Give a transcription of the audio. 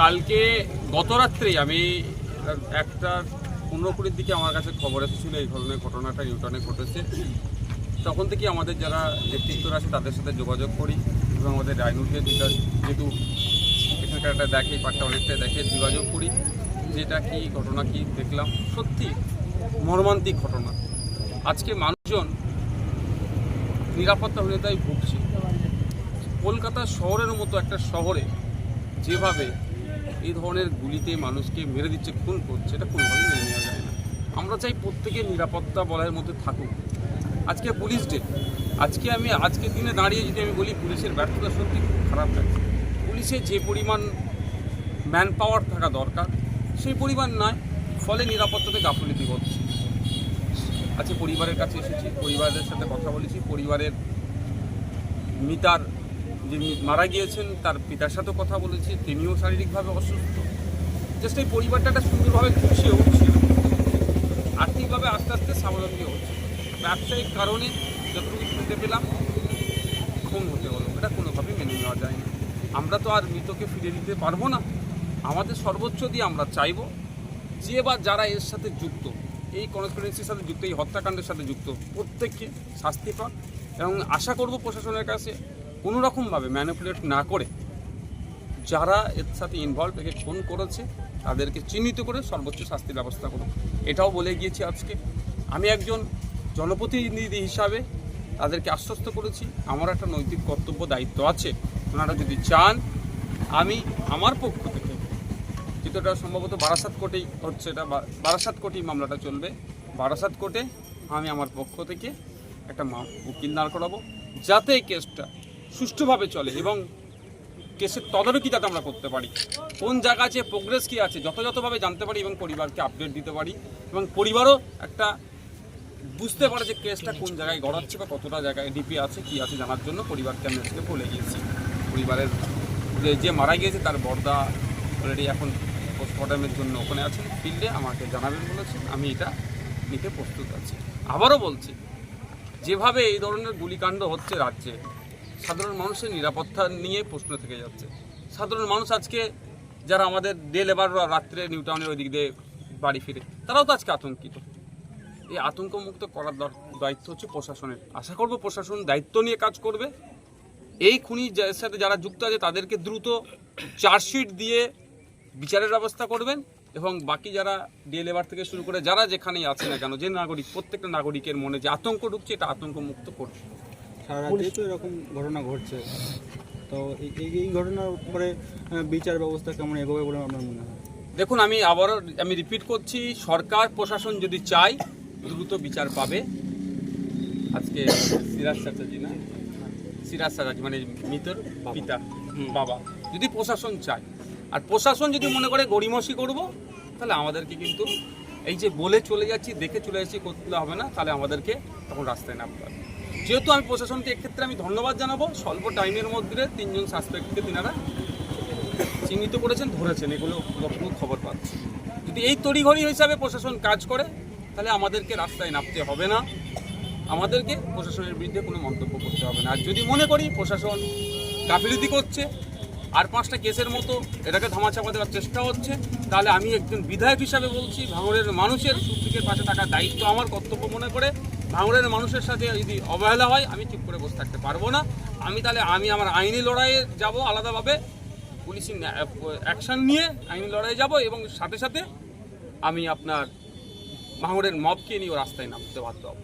কালকে গত রাত্রেই আমি 1:15-20 দিকে আমার কাছে খবর এসেছিল এই ধরনের ঘটনাটা ইউটার্নে ঘটেছে। তখন থেকে আমাদের যারা নেতৃত্বরা আছে তাদের সাথে যোগাযোগ করি এবং আমাদের রায়নুরকে যেহেতু এখানকার একটা দেখে পাটটা অনেকটা দেখে যোগাযোগ করি যেটা কি ঘটনা কি দেখলাম। সত্যি মর্মান্তিক ঘটনা। আজকে মানুষজন নিরাপত্তাহীনতায় ভুগছে। কলকাতা শহরের মতো একটা শহরে যেভাবে এই ধরনের গুলিতে মানুষকে মেরে দিচ্ছে, খুন করছে, এটা কোনোভাবেই মেনে নেওয়া যায় না। আমরা চাই প্রত্যেকের নিরাপত্তা বলয়ের মধ্যে থাকুক। আজকে পুলিশ ডে, আজকের দিনে দাঁড়িয়ে যদি আমি বলি পুলিশের ব্যর্থতা সত্যি খুব খারাপ লাগছে। পুলিশে যে পরিমাণ ম্যান পাওয়ার থাকা দরকার সেই পরিমাণ নয়, ফলে নিরাপত্তাতে গাফিলতি হচ্ছে। আজকে পরিবারের কাছে এসেছি, পরিবারের সাথে কথা বলেছি। পরিবারের মিতার যিনি মারা গিয়েছেন তার পিতার সাথেও কথা বলেছি, তিনিও শারীরিকভাবে অসুস্থ। জাস্ট এই পরিবারটা একটা সুন্দরভাবে খুশিয়ে উঠছিল, আর্থিকভাবে আস্তে আস্তে স্বাবলম্বী হচ্ছে। ব্যবসায়িক কারণে যতটুকু শুনতে পেলাম খুন হতে হলো, এটা কোনোভাবেই মেনে নেওয়া যায় না। আমরা তো আর মৃতকে ফিরে দিতে পারবো না। আমাদের সর্বোচ্চ দিয়ে আমরা চাইব যে বা যারা এর সাথে যুক্ত, এই কনস্পিরেন্সির সাথে যুক্ত, এই হত্যাকাণ্ডের সাথে যুক্ত, প্রত্যেককে শাস্তি পাক। এবং আশা করব প্রশাসনের কাছে কোনো রকমভাবে ম্যানিপুলেট না করে যারা এর সাথে ইনভলভ, একে খুন করেছে তাদেরকে চিহ্নিত করে সর্বোচ্চ শাস্তির ব্যবস্থা করুন। এটাও বলে গিয়েছি আজকে। আমি একজন জনপ্রতিনিধি হিসাবে তাদেরকে আশ্বস্ত করেছি আমার একটা নৈতিক কর্তব্য দায়িত্ব আছে। ওনারা যদি চান আমি আমার পক্ষ থেকে, যেহেতু এটা সম্ভবত বারাসাত কোর্টেই হচ্ছে, এটা বারাসাত কোর্টেই মামলাটা চলবে, বারাসাত কোর্টে আমি আমার পক্ষ থেকে একটা উকিল দাঁড় করাবো যাতে এই কেসটা সুষ্ঠুভাবে চলে এবং কেসের তদারকি যাতে আমরা করতে পারি, কোন জায়গা আছে, প্রোগ্রেস কী আছে যথাযথভাবে জানতে পারি এবং পরিবারকে আপডেট দিতে পারি এবং পরিবারও একটা বুঝতে পারে যে কেসটা কোন জায়গায় গড়াচ্ছে বা কতটা জায়গায় ডিপি আছে কী আছে জানার জন্য পরিবারকে আমি আজকে বলে গিয়েছি। পরিবারের যে মারা গিয়েছে তার বর্দা অলরেডি এখন পোস্টমর্টমের জন্য ওখানে আছেন ফিল্ডে, আমাকে জানাবেন বলেছেন, আমি এটা নিতে প্রস্তুত আছি। আবারও বলছি, যেভাবে এই ধরনের গুলিকাণ্ড হচ্ছে রাজ্যে, সাধারণ মানুষের নিরাপত্তা নিয়ে প্রশ্ন থেকে যাচ্ছে। সাধারণ মানুষ আজকে যারা আমাদের ডে লেবার রাত্রে নিউ টাউনের ওই দিক দিয়ে বাড়ি ফিরে, তারাও তো আজকে আতঙ্কিত। এই আতঙ্কমুক্ত করার দায়িত্ব হচ্ছে প্রশাসনের। আশা করব প্রশাসন দায়িত্ব নিয়ে কাজ করবে। এই খুনির সাথে যারা যুক্ত আছে তাদেরকে দ্রুত চার্জশিট দিয়ে বিচারের ব্যবস্থা করবেন এবং বাকি যারা ডে লেবার থেকে শুরু করে যারা যেখানেই আছে না কেন, যে নাগরিক, প্রত্যেকটা নাগরিকের মনে যে আতঙ্ক ঢুকছে এটা আতঙ্কমুক্ত করবে। সারা রাজ্যে তো এরকম ঘটনা ঘটছে, তো এই ঘটনার উপরে বিচার ব্যবস্থা কেমন এগোবে বলে আপনার মনে হয়? দেখুন, আমি রিপিট করছি, সরকার প্রশাসন যদি চায় দ্রুত বিচার পাবে। আজকে সিরাজ চ্যাটার্জি মানে মৃতের পিতা বাবা, যদি প্রশাসন চায় আর প্রশাসন যদি মনে করে গড়িমসি করব, তাহলে আমাদেরকে কিন্তু এই যে বলে চলে যাচ্ছি, দেখে চলে যাচ্ছি করতে হবে না, তাহলে আমাদেরকে তখন রাস্তায় নামতে হবে। যেহেতু আমি প্রশাসনকে এক্ষেত্রে আমি ধন্যবাদ জানাবো, স্বল্প টাইমের মধ্যে 3 জন সাসপেক্টকে তিনারা চিহ্নিত করেছেন, ধরেছেন, এগুলো যতটুকু খবর পাচ্ছি। যদি এই তড়িঘড়ি হিসাবে প্রশাসন কাজ করে তাহলে আমাদেরকে রাস্তায় নামতে হবে না, আমাদেরকে প্রশাসনের বিরুদ্ধে কোনো মন্তব্য করতে হবে না। আর যদি মনে করি প্রশাসন গাফিলতি করছে, আর 5টা কেসের মতো এটাকে ধামাচাপা দেওয়ার চেষ্টা হচ্ছে, তাহলে আমি একজন বিধায়ক হিসাবে বলছি, ভাঙড়ের মানুষের সুখ-দুঃখের পাশে থাকার দায়িত্ব আমার, কর্তব্য মনে করে ভাঙড়ের মানুষের সাথে যদি অবহেলা হয় আমি চুপ করে বসে থাকতে পারবো না। আমি আমার আইনি লড়াইয়ে যাব, আলাদাভাবে পুলিশি অ্যাকশন নিয়ে আইনি লড়াইয়ে যাব এবং সাথে সাথে আমি আপনার ভাঙড়ের মবকে নিয়ে রাস্তায় নামতে বাধ্য হব।